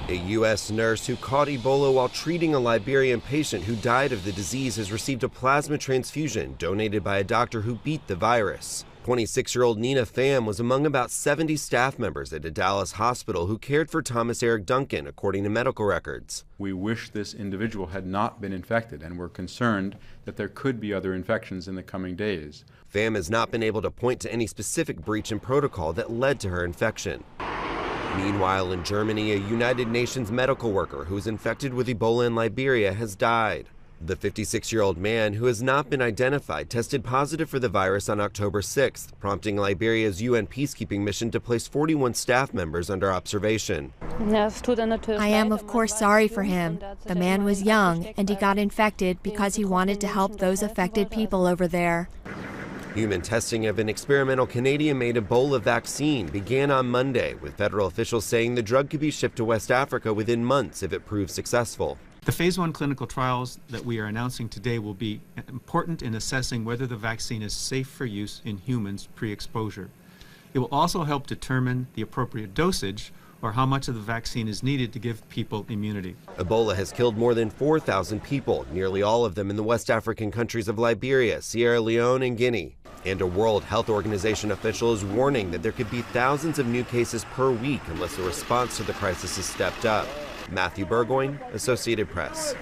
A U.S. nurse who caught Ebola while treating a Liberian patient who died of the disease has received a plasma transfusion donated by a doctor who beat the virus. 26-year-old Nina Pham was among about 70 staff members at a Dallas hospital who cared for Thomas Eric Duncan, according to medical records. We wish this individual had not been infected, and we're concerned that there could be other infections in the coming days. Pham has not been able to point to any specific breach in protocol that led to her infection. Meanwhile, in Germany, a United Nations medical worker who was infected with Ebola in Liberia has died. The 56-year-old man, who has not been identified, tested positive for the virus on October 6th, prompting Liberia's UN peacekeeping mission to place 41 staff members under observation. I am, of course, sorry for him. The man was young, and he got infected because he wanted to help those affected people over there. Human testing of an experimental Canadian-made Ebola vaccine began on Monday, with federal officials saying the drug could be shipped to West Africa within months if it proves successful. The phase 1 clinical trials that we are announcing today will be important in assessing whether the vaccine is safe for use in humans pre-exposure. It will also help determine the appropriate dosage or how much of the vaccine is needed to give people immunity. Ebola has killed more than 4,000 people, nearly all of them in the West African countries of Liberia, Sierra Leone, and Guinea. And a World Health Organization official is warning that there could be thousands of new cases per week unless the response to the crisis is stepped up. Matthew Burgoyne, Associated Press.